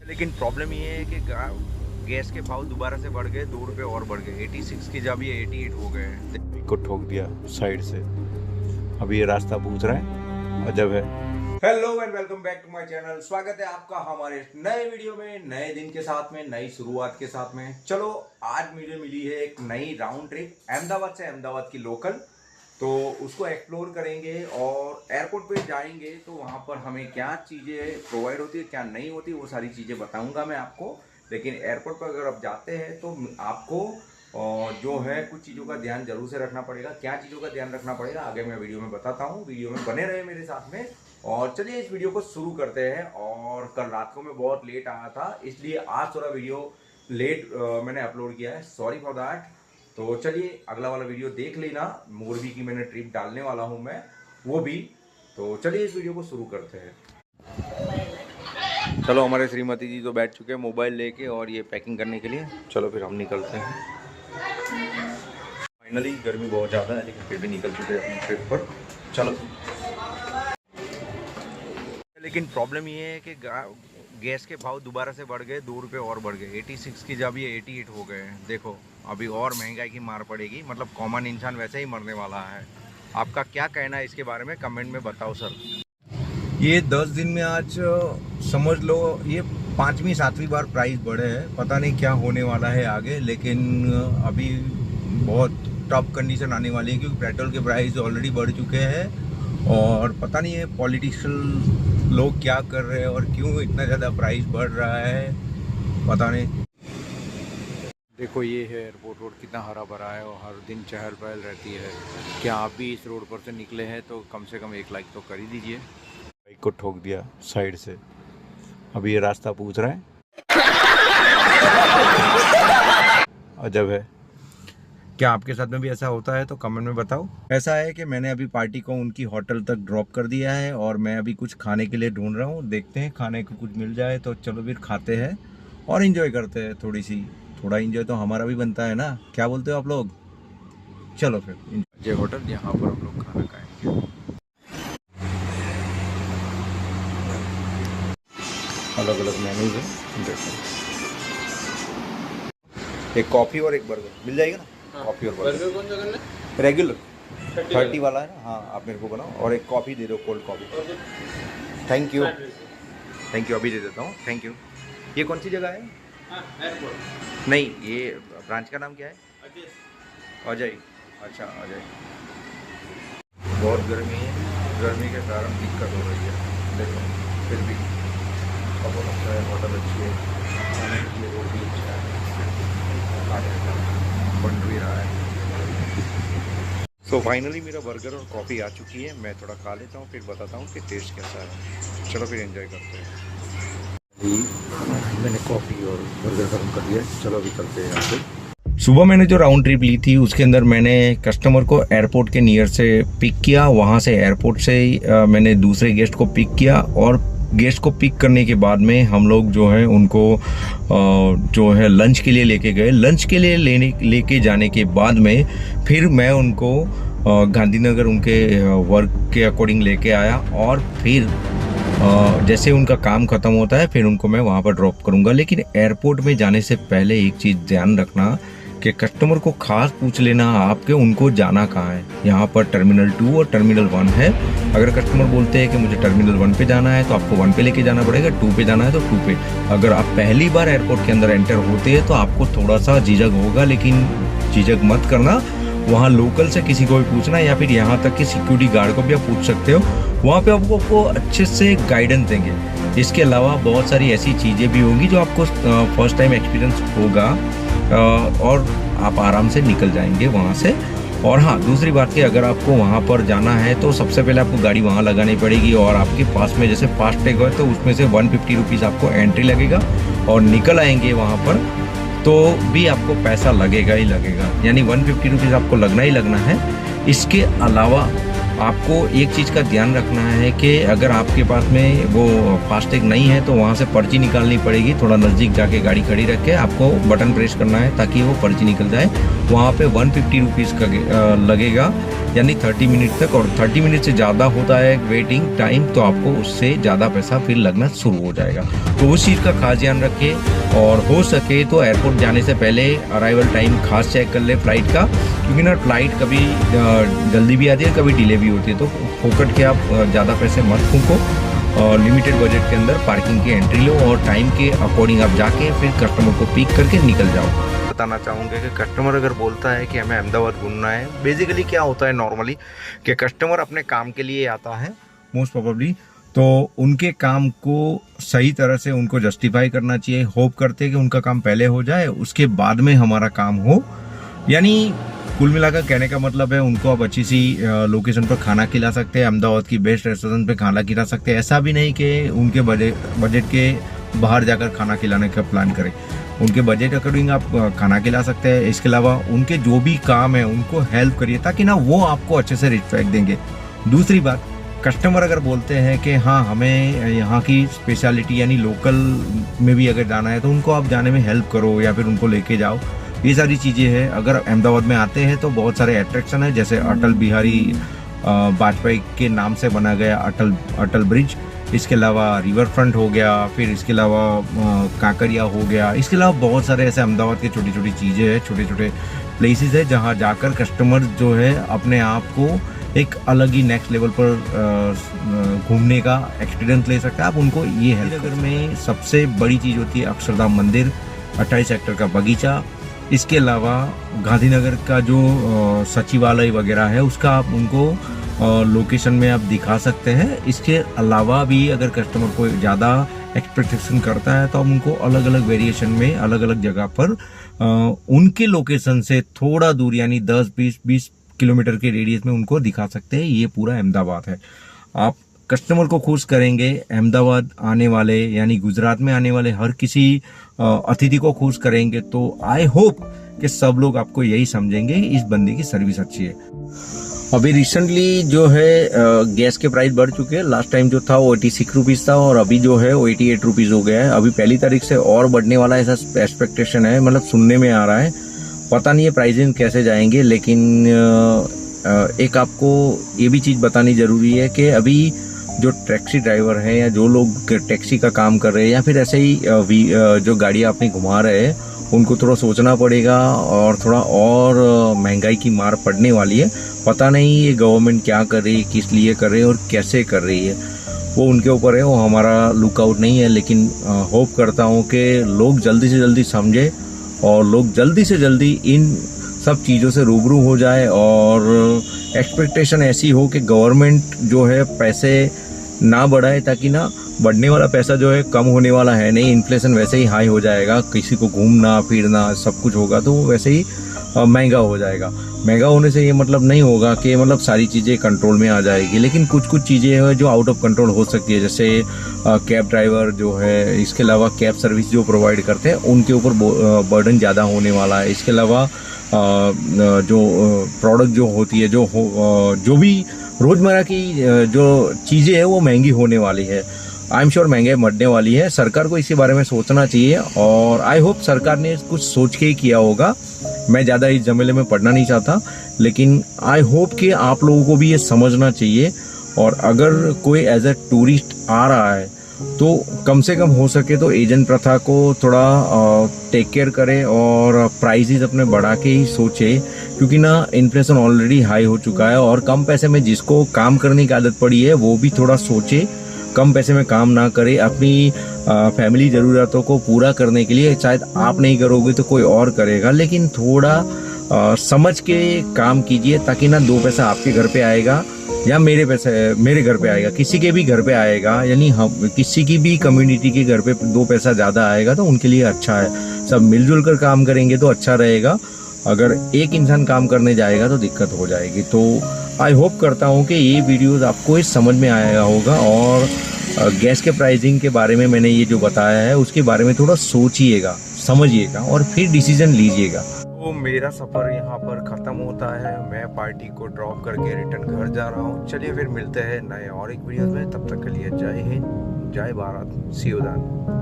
लेकिन प्रॉब्लम ये है कि गैस के भाव दोबारा से बढ़ गए, 2 रुपये और बढ़ गए। 86 की जब ये 88 हो गए को ठोक दिया साइड से। अभी ये रास्ता पूछ रहा है, अजब है। Hello and welcome back to my channel. स्वागत है आपका हमारे नए वीडियो में, नए दिन के साथ में, नई शुरुआत के साथ में। चलो आज मुझे मिली है एक नई राउंड ट्रिप अहमदाबाद से, अहमदाबाद की लोकल। तो उसको एक्सप्लोर करेंगे और एयरपोर्ट पे जाएंगे तो वहाँ पर हमें क्या चीज़ें प्रोवाइड होती है, क्या नहीं होती, वो सारी चीज़ें बताऊँगा मैं आपको। लेकिन एयरपोर्ट पर अगर आप जाते हैं तो आपको जो है कुछ चीज़ों का ध्यान जरूर से रखना पड़ेगा। क्या चीज़ों का ध्यान रखना पड़ेगा आगे मैं वीडियो में बताता हूँ। वीडियो में बने रहे मेरे साथ में। और चलिए इस वीडियो को शुरू करते हैं। और कल रात को मैं बहुत लेट आया था, इसलिए आज थोड़ा वीडियो लेट मैंने अपलोड किया है, सॉरी फॉर दैट। तो चलिए अगला वाला वीडियो देख लेना, मोरबी की मैंने ट्रिप डालने वाला हूँ मैं, वो भी। तो चलिए इस वीडियो को शुरू करते हैं। चलो हमारे श्रीमती जी तो बैठ चुके हैं मोबाइल लेके और ये पैकिंग करने के लिए। चलो फिर हम निकलते हैं। फाइनली गर्मी बहुत ज़्यादा है लेकिन फिर भी निकल चुके हैं अपनी ट्रिप पर। चलो। लेकिन प्रॉब्लम ये है कि गैस के भाव दोबारा से बढ़ गए, 2 रुपये और बढ़ गए। 86 की जब ये 88 हो गए। देखो अभी और महंगाई की मार पड़ेगी, मतलब कॉमन इंसान वैसे ही मरने वाला है। आपका क्या कहना है इसके बारे में कमेंट में बताओ सर। ये 10 दिन में आज समझ लो ये 5वीं 7वीं बार प्राइस बढ़े हैं। पता नहीं क्या होने वाला है आगे, लेकिन अभी बहुत टफ कंडीशन आने वाली है क्योंकि पेट्रोल के प्राइस ऑलरेडी बढ़ चुके हैं। और पता नहीं है पॉलिटिशियन लोग क्या कर रहे हैं और क्यों इतना ज़्यादा प्राइस बढ़ रहा है, पता नहीं। देखो ये है एयरपोर्ट रोड, कितना हरा भरा है और हर दिन चहल पहल रहती है। क्या आप भी इस रोड पर से निकले हैं तो कम से कम 1 लाइक तो कर ही दीजिए। बाइक को ठोक दिया साइड से। अभी ये रास्ता पूछ रहा है, अजब है। क्या आपके साथ में भी ऐसा होता है तो कमेंट में बताओ। ऐसा है कि मैंने अभी पार्टी को उनकी होटल तक ड्रॉप कर दिया है और मैं अभी कुछ खाने के लिए ढूंढ रहा हूँ। देखते हैं खाने को कुछ मिल जाए तो चलो फिर खाते हैं और एंजॉय करते हैं। थोड़ा एंजॉय तो हमारा भी बनता है ना, क्या बोलते हो आप लोग। चलो फिर ये होटल, यहाँ पर हम लोग खाना खाएंगे। अलग अलग मेन्यूज है, देखो। एक कॉफ़ी और एक बर्गर मिल जाएगा ना। हाँ, कॉफ़ी और बर्गर कौन सा करना है? रेगुलर 30 वाला है ना। हाँ आप मेरे को बनाओ और एक कॉफ़ी दे दो, cold coffee. Thank you, thank you. अभी दे देता हूँ, थैंक यू। ये कौन सी जगह है? एयरपोर्ट नहीं, ये ब्रांच का नाम क्या है? अजय। अच्छा अजय। बहुत गर्मी है, गर्मी के कारण दिक्कत हो रही है। देखो फिर भी बहुत अच्छा है, होटल अच्छी है, खाने के लिए वो भी अच्छा है, बन भी रहा है। तो फाइनली मेरा बर्गर और कॉफ़ी आ चुकी है। मैं थोड़ा खा लेता हूँ फिर बताता हूँ कि टेस्ट कैसा है। चलो फिर एंजॉय करते हैं। मैंने कॉफ़ी और बर्गर खत्म कर दिया, चलो अभी चलते हैं यहाँ से। सुबह मैंने जो राउंड ट्रिप ली थी उसके अंदर मैंने कस्टमर को एयरपोर्ट के नियर से पिक किया। वहाँ से एयरपोर्ट से मैंने दूसरे गेस्ट को पिक किया और गेस्ट को पिक करने के बाद में हम लोग जो है उनको जो है लंच के लिए लेके गए। लंच के लिए लेके जाने के बाद में फिर मैं उनको गांधीनगर उनके वर्क के अकॉर्डिंग लेके आया और फिर जैसे उनका काम ख़त्म होता है फिर उनको मैं वहाँ पर ड्रॉप करूँगा। लेकिन एयरपोर्ट में जाने से पहले एक चीज़ ध्यान रखना कि कस्टमर को खास पूछ लेना आपके उनको जाना कहाँ है। यहाँ पर टर्मिनल 2 और टर्मिनल 1 है। अगर कस्टमर बोलते हैं कि मुझे टर्मिनल 1 पे जाना है तो आपको 1 पे लेके जाना पड़ेगा, 2 पे जाना है तो 2 पे। अगर आप पहली बार एयरपोर्ट के अंदर एंटर होते हैं तो आपको थोड़ा सा झिझक होगा, लेकिन झिझक मत करना। वहाँ लोकल से किसी को भी पूछना या फिर यहाँ तक कि सिक्योरिटी गार्ड को भी आप पूछ सकते हो। वहाँ पे आपको अच्छे से गाइडेंस देंगे। इसके अलावा बहुत सारी ऐसी चीज़ें भी होंगी जो आपको फर्स्ट टाइम एक्सपीरियंस होगा और आप आराम से निकल जाएंगे वहाँ से। और हाँ, दूसरी बात कि अगर आपको वहाँ पर जाना है तो सबसे पहले आपको गाड़ी वहाँ लगानी पड़ेगी और आपके पास में जैसे फास्टैग है तो उसमें से 150 रुपीज़ आपको एंट्री लगेगा और निकल आएंगे वहाँ पर तो भी आपको पैसा लगेगा ही लगेगा, यानी 150 रुपीज़ आपको लगना ही लगना है। इसके अलावा आपको एक चीज़ का ध्यान रखना है कि अगर आपके पास में वो फास्टैग नहीं है तो वहाँ से पर्ची निकालनी पड़ेगी। थोड़ा नज़दीक जाके गाड़ी खड़ी रख के आपको बटन प्रेस करना है ताकि वो पर्ची निकल जाए। वहाँ पे 150 रुपीज़ का लगेगा, यानी 30 मिनट तक। और 30 मिनट से ज़्यादा होता है वेटिंग टाइम तो आपको उससे ज़्यादा पैसा फिर लगना शुरू हो जाएगा। तो उस चीज़ का खास ध्यान रखें, और हो सके तो एयरपोर्ट जाने से पहले अराइवल टाइम खास चेक कर ले फ्लाइट का, क्योंकि ना फ्लाइट कभी जल्दी भी आती है, कभी डिले भी होती है। तो फोकट के आप ज़्यादा पैसे मत फूंको, और लिमिटेड बजट के अंदर पार्किंग की एंट्री लो और टाइम के अकॉर्डिंग आप जाके फिर कस्टमर को पिक करके निकल जाओ। बताना चाहूँगा कि कस्टमर अगर बोलता है कि हमें अहमदाबाद घूमना है, बेसिकली क्या होता है नॉर्मली कि कस्टमर अपने काम के लिए आता है मोस्ट प्रोबेबली, तो उनके काम को सही तरह से उनको जस्टिफाई करना चाहिए। होप करते हैं कि उनका काम पहले हो जाए, उसके बाद में हमारा काम हो। यानी कुल मिलाकर कहने का मतलब है उनको आप अच्छी सी लोकेशन पर खाना खिला सकते हैं, अहमदाबाद की बेस्ट रेस्टोरेंट पे खाना खिला सकते हैं। ऐसा भी नहीं कि उनके बजट के बाहर जाकर खाना खिलाने का प्लान करें, उनके बजट अकॉर्डिंग आप खाना खिला सकते हैं। इसके अलावा उनके जो भी काम है उनको हेल्प करिए, ताकि ना वो आपको अच्छे से रिस्पेक्ट देंगे। दूसरी बात, कस्टमर अगर बोलते हैं कि हाँ हमें यहाँ की स्पेशलिटी यानी लोकल में भी अगर जाना है तो उनको आप जाने में हेल्प करो या फिर उनको लेके जाओ। ये सारी चीज़ें हैं। अगर अहमदाबाद में आते हैं तो बहुत सारे अट्रैक्शन है, जैसे अटल बिहारी वाजपेयी के नाम से बना गया अटल ब्रिज, इसके अलावा रिवर फ्रंट हो गया, फिर इसके अलावा कांकरिया हो गया। इसके अलावा बहुत सारे ऐसे अहमदाबाद की छोटी छोटी चीज़ें हैं, छोटे छोटे प्लेसेस है जहाँ जाकर कस्टमर जो है अपने आप को एक अलग ही नेक्स्ट लेवल पर घूमने का एक्सपीरियंस ले सकता है। आप उनको ये है। नगर में सबसे बड़ी चीज़ होती है अक्षरधाम मंदिर, 28 सेक्टर का बगीचा, इसके अलावा गांधीनगर का जो सचिवालय वगैरह है उसका आप उनको लोकेशन में आप दिखा सकते हैं। इसके अलावा भी अगर कस्टमर को ज़्यादा एक्सपेक्टेशन करता है तो हम उनको अलग अलग वेरिएशन में अलग अलग जगह पर उनके लोकेशन से थोड़ा दूर यानी 10-20 किलोमीटर के रेडियस में उनको दिखा सकते हैं। ये पूरा अहमदाबाद है। आप कस्टमर को खुश करेंगे, अहमदाबाद आने वाले यानी गुजरात में आने वाले हर किसी अतिथि को खुश करेंगे। तो आई होप कि सब लोग आपको यही समझेंगे, इस बंदे की सर्विस अच्छी है। अभी रिसेंटली जो है गैस के प्राइस बढ़ चुके हैं। लास्ट टाइम जो था वो 86 रुपीज़ था और अभी जो है वो 88 रुपीज़ हो गया है। अभी 1 तारीख से और बढ़ने वाला ऐसा एक्सपेक्टेशन है, मतलब सुनने में आ रहा है। पता नहीं है प्राइसिंग कैसे जाएंगे, लेकिन एक आपको ये भी चीज़ बतानी ज़रूरी है कि अभी जो टैक्सी ड्राइवर हैं या जो लोग टैक्सी का काम कर रहे हैं या फिर ऐसे ही जो गाड़ियाँ अपनी घुमा रहे हैं, उनको थोड़ा सोचना पड़ेगा और थोड़ा और महंगाई की मार पड़ने वाली है। पता नहीं ये गवर्नमेंट क्या कर रही है, किस लिए कर रही है और कैसे कर रही है, वो उनके ऊपर है, वो हमारा लुकआउट नहीं है। लेकिन होप करता हूँ कि लोग जल्दी से जल्दी समझे और लोग जल्दी से जल्दी इन सब चीज़ों से रूबरू हो जाए और एक्सपेक्टेशन ऐसी हो कि गवर्नमेंट जो है पैसे ना बढ़ाए, ताकि ना बढ़ने वाला पैसा जो है कम होने वाला है नहीं। इन्फ्लेशन वैसे ही हाई हो जाएगा, किसी को घूमना फिरना सब कुछ होगा तो वैसे ही महंगा हो जाएगा। महंगा होने से ये मतलब नहीं होगा कि मतलब सारी चीज़ें कंट्रोल में आ जाएगी, लेकिन कुछ कुछ चीज़ें हैं जो आउट ऑफ कंट्रोल हो सकती है, जैसे कैब ड्राइवर जो है, इसके अलावा कैब सर्विस जो प्रोवाइड करते हैं उनके ऊपर बर्डन ज़्यादा होने वाला है। इसके अलावा जो प्रोडक्ट जो होती है, जो भी रोज़मर्रा की जो चीज़ें हैं वो महंगी होने वाली है। आई एम श्योर महंगाई बढ़ने वाली है। सरकार को इसी बारे में सोचना चाहिए और आई होप सरकार ने कुछ सोच के ही किया होगा। मैं ज़्यादा इस झमेले में पढ़ना नहीं चाहता, लेकिन आई होप कि आप लोगों को भी ये समझना चाहिए। और अगर कोई एज ए टूरिस्ट आ रहा है तो कम से कम हो सके तो एजेंट प्रथा को थोड़ा टेक केयर करे और प्राइसेस अपने बढ़ा के ही सोचे, क्योंकि ना इन्फ्लेशन ऑलरेडी हाई हो चुका है। और कम पैसे में जिसको काम करने की आदत पड़ी है वो भी थोड़ा सोचे, कम पैसे में काम ना करे। अपनी फैमिली ज़रूरतों को पूरा करने के लिए शायद आप नहीं करोगे तो कोई और करेगा, लेकिन थोड़ा समझ के काम कीजिए, ताकि ना 2 पैसा आपके घर पे आएगा या मेरे घर पे आएगा, किसी के भी घर पे आएगा, यानी हम किसी की भी कम्युनिटी के घर पे 2 पैसा ज़्यादा आएगा तो उनके लिए अच्छा है। सब मिलजुल कर काम करेंगे तो अच्छा रहेगा। अगर एक इंसान काम करने जाएगा तो दिक्कत हो जाएगी। तो आई होप करता हूँ कि ये वीडियोज़ आपको इस समझ में आया होगा और गैस के प्राइसिंग के बारे में मैंने ये जो बताया है उसके बारे में थोड़ा सोचिएगा, समझिएगा और फिर डिसीजन लीजिएगा। तो मेरा सफ़र यहाँ पर ख़त्म होता है। मैं पार्टी को ड्रॉप करके रिटर्न घर जा रहा हूँ। चलिए फिर मिलते हैं नए और एक वीडियो में। तब तक के लिए जय हिंद, जय भारत, सी यू देन।